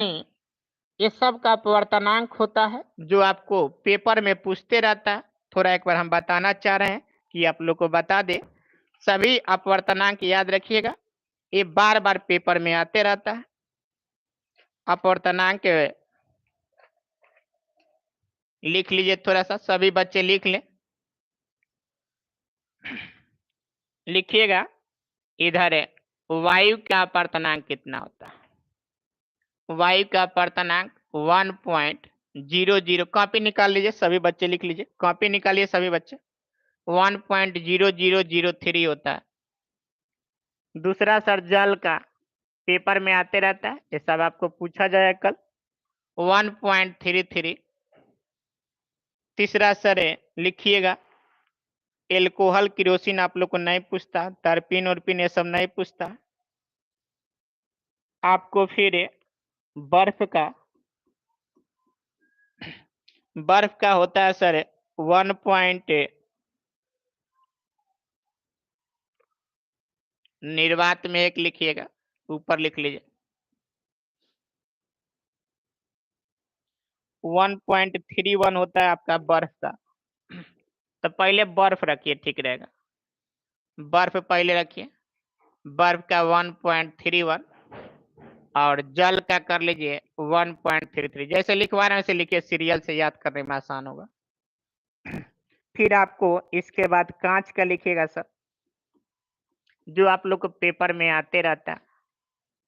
ये सब का अपवर्तनांक होता है जो आपको पेपर में पूछते रहता है। थोड़ा एक बार हम बताना चाह रहे हैं कि आप लोग को बता दें। सभी अपवर्तनांक याद रखिएगा, ये बार बार पेपर में आते रहता है। अपवर्तनांक लिख लीजिए, थोड़ा सा सभी बच्चे लिख लें। लिखिएगा इधर वायु का अपवर्तनांक कितना होता है। वायु का अपवर्तनांक 1.00, कॉपी निकाल लीजिए, सभी बच्चे लिख लीजिए, कॉपी निकालिए सभी बच्चे। 1.0003 होता है। दूसरा सर जल का पेपर में आते रहता है, ये सब आपको पूछा जाएगा कल, 1.33। तीसरा सर लिखिएगा एल्कोहल किरोसिन, आप लोग को नहीं पूछता, टर्पिन उर्पिन ये सब नहीं पूछता। आपको फिर बर्फ का होता है सर 1. निर्वात में 1 लिखिएगा, ऊपर लिख लीजिए। 1.31 होता है आपका बर्फ का। तो पहले बर्फ रखिए, ठीक रहेगा। बर्फ पहले रखिए, बर्फ का 1.31 और जल का कर लीजिए 1.33। जैसे लिखवा रहे हैं वैसे लिखिए, सीरियल से याद करने में आसान होगा। फिर आपको इसके बाद कांच का लिखिएगा सर, जो आप लोग को पेपर में आते रहता है।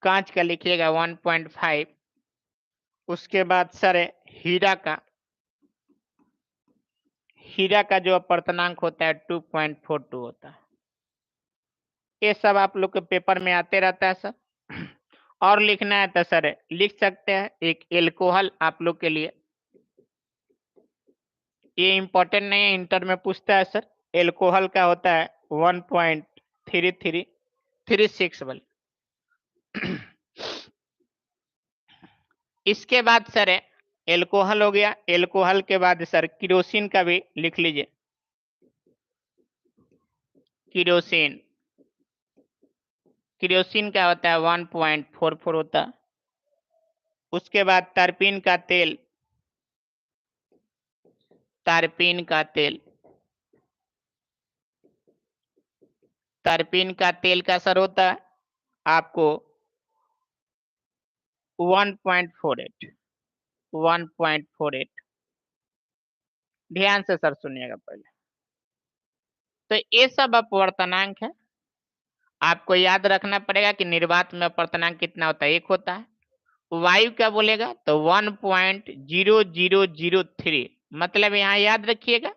कांच का लिखिएगा 1.5। उसके बाद सर हीरा का जो अपवर्तनांक होता है 2.42 होता है। ये सब आप लोग के पेपर में आते रहता है सर। और लिखना है तो सर लिख सकते हैं एक एल्कोहल आप लोग के लिए, ये इंपॉर्टेंट नहीं है, इंटर में पूछता है सर। एल्कोहल का होता है 1.3336 वाले। इसके बाद सर एल्कोहल हो गया। एल्कोहल के बाद सर किरोसिन का भी लिख लीजिए। किरोसिन का होता है 1.44 होता है। उसके बाद टर्पिन का तेल टर्पिन का तेल का सर होता है आपको 1.48। ध्यान से सर सुनिएगा पहले। तो ये सब अपवर्तनांक है, आपको याद रखना पड़ेगा कि निर्वात में अपवर्तनांक कितना होता है, 1 होता है। वायु क्या बोलेगा तो 1.0003, मतलब यहाँ याद रखिएगा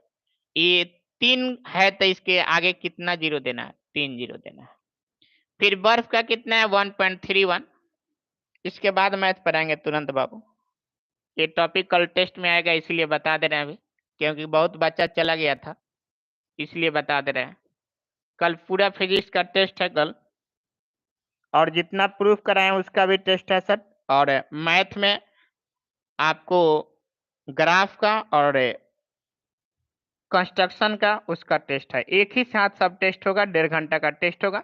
ये 3 है तो इसके आगे कितना जीरो देना है, 3 जीरो देना है। फिर बर्फ का कितना है 1.31। इसके बाद मैथ पढ़ाएंगे तुरंत बाबू, ये टॉपिक कल टेस्ट में आएगा इसलिए बता दे रहे हैं अभी, क्योंकि बहुत बच्चा चला गया था इसलिए बता दे रहे हैं। कल पूरा फिजिक्स का टेस्ट है कल, और जितना प्रूफ कराएं उसका भी टेस्ट है सर। और मैथ में आपको ग्राफ का और कंस्ट्रक्शन का उसका टेस्ट है, एक ही साथ सब टेस्ट होगा, 1.5 घंटा का टेस्ट होगा।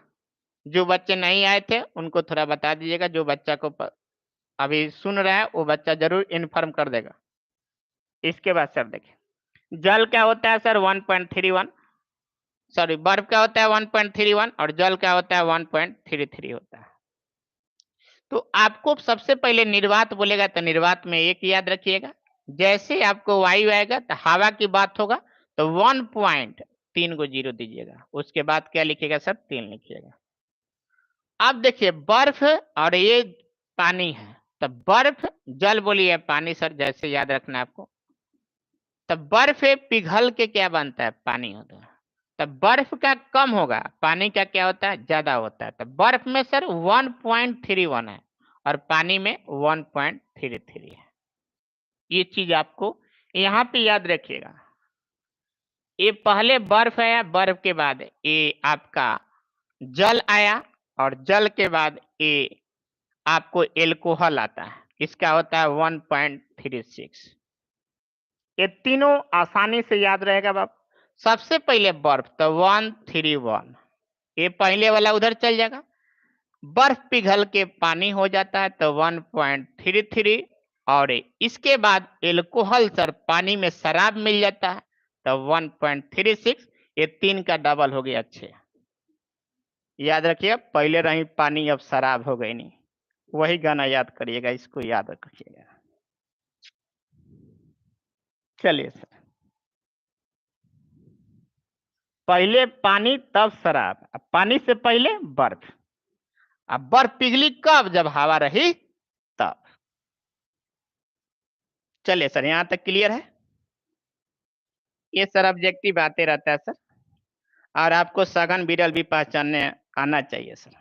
जो बच्चे नहीं आए थे उनको थोड़ा बता दीजिएगा, जो बच्चा को अभी सुन रहा है वो बच्चा जरूर इन्फॉर्म कर देगा। इसके बाद सर देखिए जल क्या होता है सर 1.31, सॉरी बर्फ क्या होता है 1.31 और जल क्या होता है 1.33 होता है। तो आपको सबसे पहले निर्वात बोलेगा तो निर्वात में 1 याद रखिएगा। जैसे आपको वायु आएगा तो हवा की बात होगा तो 1.3 को 0 दीजिएगा। उसके बाद क्या लिखिएगा सर 3 लिखिएगा। अब देखिए बर्फ और ये पानी है, तो बर्फ जल बोलिए पानी सर, जैसे याद रखना है आपको। तब बर्फ पिघल के क्या बनता है, पानी होता है। तब बर्फ का कम होगा, पानी का क्या होता है ज्यादा होता है। तो बर्फ में सर 1.31 है और पानी में 1.33 है। ये चीज आपको यहाँ पे याद रखिएगा। ये पहले बर्फ आया, बर्फ के बाद ये आपका जल आया और जल के बाद ये आपको एल्कोहल आता है, इसका होता है 1.36। ये तीनों आसानी से याद रहेगा बाप। सबसे पहले बर्फ तो 131, ये पहले वाला उधर चल जाएगा। बर्फ पिघल के पानी हो जाता है तो 1.33, और इसके बाद एल्कोहल सर पानी में शराब मिल जाता है तो 1.36, ये 3 का डबल हो गया 6। याद रखिए, पहले रही पानी अब शराब हो गई नहीं, वही गाना याद करिएगा, इसको याद रखिएगा। चलिए सर, पहले पानी तब शराब, अब पानी से पहले बर्फ। अब बर्फ पिघली कब? जब हवा रही तब। चलिए सर, यहां तक क्लियर है? ये सर ऑब्जेक्टिव आते रहता है सर, और आपको सघन विरल भी पहचानने आना चाहिए सर।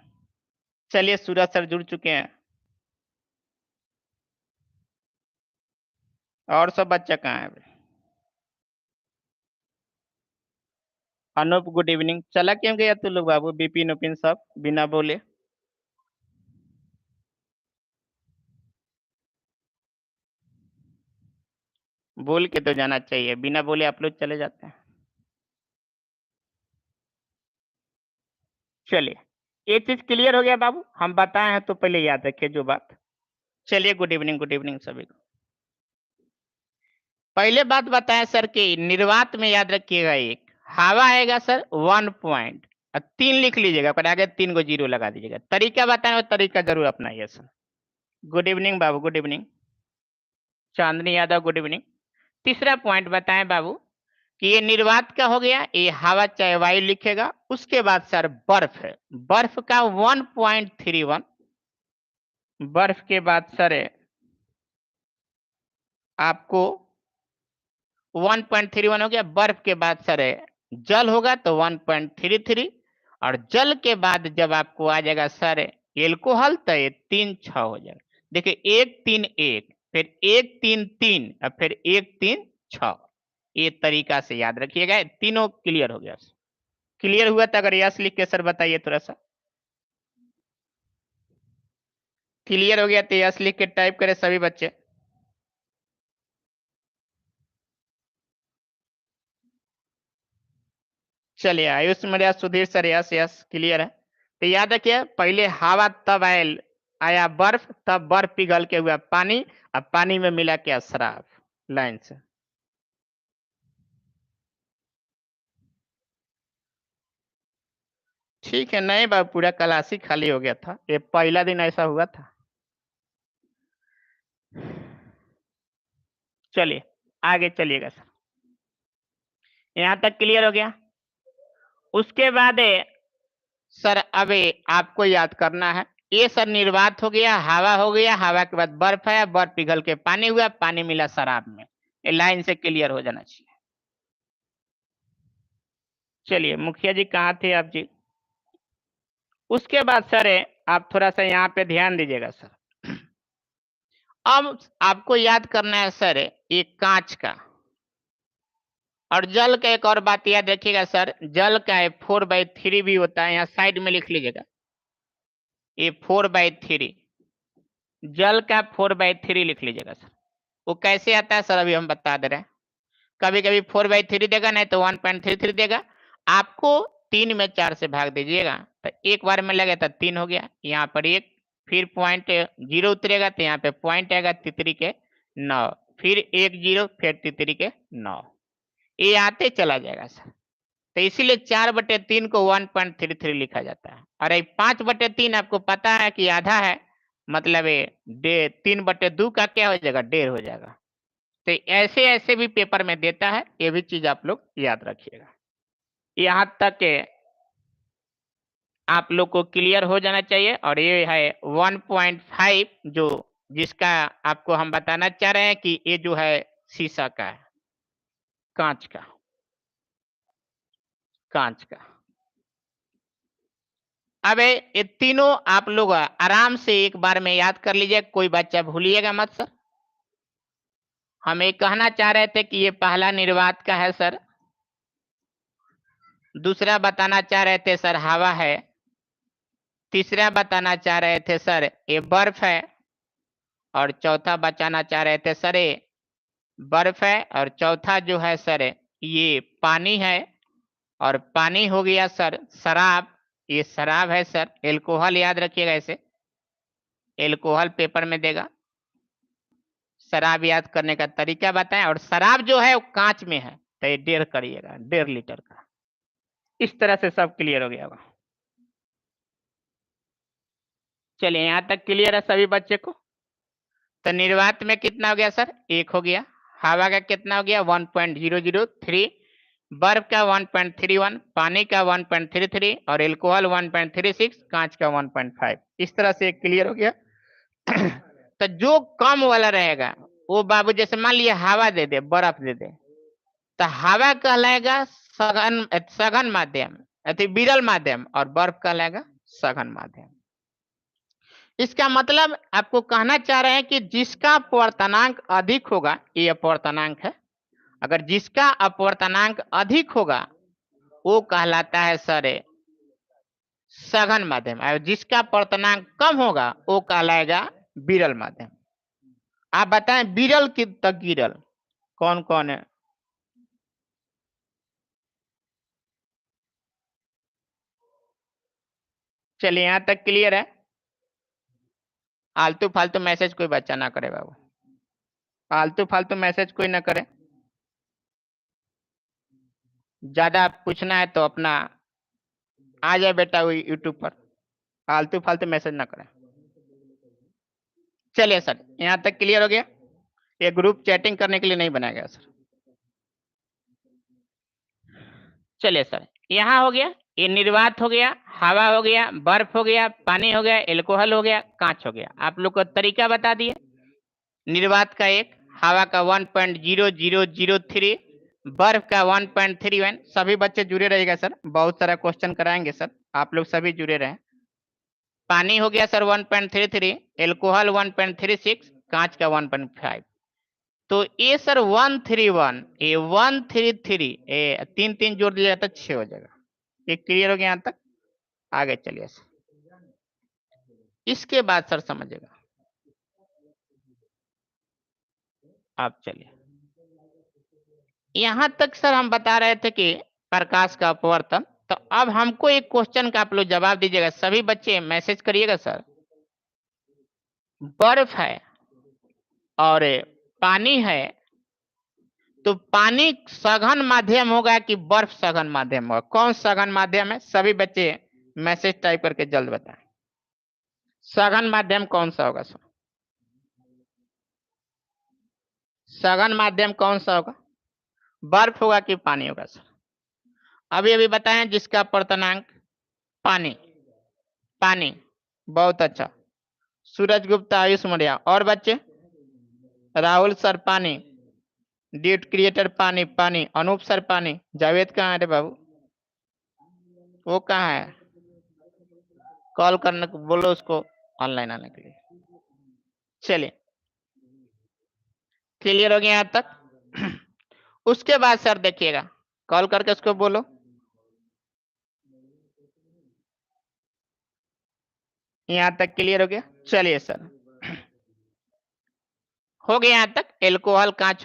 चलिए, सूरज सर जुड़ चुके हैं, और सब बच्चा कहाँ है? Anoop good evening. चला क्यों गया तू लोग बाबू? बिपिन उपिन सब बिना बोले। बोल के तो जाना चाहिए, बिना बोले आप लोग चले जाते हैं। चलिए, ये चीज क्लियर हो गया बाबू, हम बताए हैं तो पहले याद रखिए जो बात। चलिए, गुड इवनिंग सभी को। पहले बात बताएं सर कि निर्वात में याद रखिएगा, एक हवा आएगा सर 1 पॉइंट, 3 लिख लीजिएगा, पर आगे 3 को 0 लगा दीजिएगा। तरीका बताएं, वो तरीका जरूर अपनाइए सर। गुड इवनिंग बाबू, गुड इवनिंग। चांदनी यादव गुड इवनिंग। तीसरा पॉइंट बताएं बाबू कि ये निर्वात का हो गया, ये हवा चाहे वायु लिखेगा। उसके बाद सर बर्फ है, बर्फ का 1.31, बर्फ के बाद सर आपको 1.31 हो गया। बर्फ के बाद सर जल होगा तो 1.33, और जल के बाद जब आपको आ जाएगा सर एल्कोहल तो ये 3-6 हो जाएगा। देखिए 1-3-1, फिर 1-3-3, और फिर 1-3-6, ये तरीका से याद रखिएगा। तीनों क्लियर हो गया। क्लियर हुआ तो अगर यस लिख के सर बताइए थोड़ा सा। क्लियर हो गया तो यस लिख के टाइप करें सभी बच्चे। चलिए, Ayush Maurya Sudhir sir yes yes clear है। तो याद रखिए, पहले हवा तब आया बर्फ, तब बर्फ पिघल के हुआ पानी, अब पानी में मिला क्या? शराब। लाइन से ठीक है। नहीं बाबू, पूरा क्लास ही खाली हो गया था, ये पहला दिन ऐसा हुआ था। चलिए आगे चलिएगा सर, यहां तक क्लियर हो गया। उसके बाद सर अब आपको याद करना है, ये सर निर्वात हो गया, हवा हो गया, हवा के बाद बर्फ है, बर्फ पिघल के पानी हुआ, पानी मिला शराब में। ये लाइन से क्लियर हो जाना चाहिए। चलिए, मुखिया जी कहाँ थे आप जी? उसके बाद सर आप थोड़ा सा यहाँ पे ध्यान दीजिएगा सर। अब आपको याद करना है सर ये कांच का और जल का। एक और बात याद रखिएगा सर, जल का 4/3 भी होता है, यहाँ साइड में लिख लीजिएगा, ये 4/3, जल का 4/3 लिख लीजिएगा सर। वो कैसे आता है सर, अभी हम बता दे रहे हैं। कभी कभी 4/3 देगा, नहीं तो 1.33 देगा। आपको 3 में 4 से भाग दीजिएगा, तो एक बार में लगे तो 3 हो गया। यहाँ पर 1, फिर पॉइंट 0 उतरेगा तो यहाँ पे पॉइंट आएगा तितरी के 9, फिर 1 0, फिर तितरी के 9, ये आते चला जाएगा सर। तो इसीलिए 4/3 को 1.33 लिखा जाता है। और 5/3 आपको पता है कि आधा है, मतलब 3/2 का क्या हो जाएगा? 1.5 हो जाएगा। तो ऐसे ऐसे भी पेपर में देता है, ये भी चीज आप लोग याद रखिएगा। यहाँ तक आप लोग को क्लियर हो जाना चाहिए। और ये है 1.5, जो जिसका आपको हम बताना चाह रहे हैं कि ये जो है शीशा का है, कांच का, कांच का। अब ये तीनों आप लोग आराम से एक बार में याद कर लीजिए, कोई बच्चा भूलिएगा मत सर। हम ये कहना चाह रहे थे कि ये पहला निर्वात का है सर, दूसरा बताना चाह रहे थे सर हवा है, तीसरा बताना चाह रहे थे सर ये बर्फ है, और चौथा बताना चाह रहे थे सर ये बर्फ है, और चौथा जो है सर ये पानी है, और पानी हो गया सर शराब, ये शराब है सर, एल्कोहल याद रखिएगा इसे, एल्कोहल पेपर में देगा। शराब याद करने का तरीका बताएं, और शराब जो है वो कांच में है तो ये 1.5 करिएगा, 1.5 लीटर का। इस तरह से सब क्लियर हो गया होगा। चलिए यहां तक क्लियर है सभी बच्चे को। तो निर्वात में कितना हो गया सर, 1 हो गया। हवा का कितना हो गया, 1.003, बर्फ का 1.31, पानी का 1.33 और एल्कोहल 1.36, कांच का 1.5। इस तरह से क्लियर हो गया। तो जो कम वाला रहेगा वो बाबू, जैसे मान लिया हवा दे दे, बर्फ दे दे, तो हवा कहलाएगा सघन सघन माध्यम, अति विरल माध्यम, और बर्फ कहलाएगा सघन माध्यम। इसका मतलब आपको कहना चाह रहे हैं कि जिसका अपवर्तनांक अधिक होगा, ये अपवर्तनांक है, अगर जिसका अपवर्तनांक अधिक होगा वो कहलाता है सर सघन माध्यम, और जिसका अपवर्तनांक कम होगा वो कहलाएगा विरल माध्यम। आप बताएं विरल की तक गिरल कौन कौन है? चलिए यहां तक क्लियर है। आलतू फालतू मैसेज कोई बच्चा ना करे बाबू, आलतू फालतू मैसेज कोई ना करे। ज्यादा पूछना है तो अपना आ जाए बेटा वो यूट्यूब पर, आलतू फालतू मैसेज ना करें। चलिए सर यहां तक क्लियर हो गया। ये ग्रुप चैटिंग करने के लिए नहीं बनाया गया सर। चलिए सर यहाँ हो गया, ये निर्वात हो गया, हवा हो गया, बर्फ हो गया, पानी हो गया, एल्कोहल हो गया, कांच हो गया। आप लोग को तरीका बता दिए। निर्वात का 1, हवा का 1.0003, बर्फ का 1.31। सभी बच्चे जुड़े रहेगा सर, बहुत सारा क्वेश्चन कराएंगे सर, आप लोग सभी जुड़े रहें। पानी हो गया सर 1.33, एल्कोहल 1.36, कांच का 1.5। तो ये सर 131, ये 133, ये 3 जोड़ दिया जाता 6 हो जाएगा। ये क्लियर हो गया यहाँ तक? आगे चलिए सर, इसके बाद सर समझिएगा। आप चलिए यहां तक सर हम बता रहे थे कि प्रकाश का अपवर्तन। तो अब हमको एक क्वेश्चन का आप लोग जवाब दीजिएगा, सभी बच्चे मैसेज करिएगा सर। बर्फ है और पानी है, तो पानी सघन माध्यम होगा कि बर्फ सघन माध्यम होगा? कौन सघन माध्यम है? सभी बच्चे मैसेज टाइप करके जल्द बताएं, सघन माध्यम कौन सा होगा सर? सघन माध्यम कौन सा होगा, बर्फ होगा कि पानी होगा सर? अभी अभी बताएं जिसका अपवर्तनांक पानी, पानी, बहुत अच्छा। सूरज गुप्ता, आयुष मौर्य, और बच्चे? राहुल सर पानी, ड्यूट क्रिएटर पानी, पानी, अनूप सर पानी। जावेद कहाँ है रे बाबू, वो कहाँ है? कॉल करने को बोलो उसको ऑनलाइन आने के लिए। चलिए क्लियर हो गया यहाँ तक। उसके बाद सर देखिएगा, कॉल करके उसको बोलो। यहाँ तक क्लियर हो गया। चलिए सर हो गया यहाँ तक, एल्कोहल कांच हो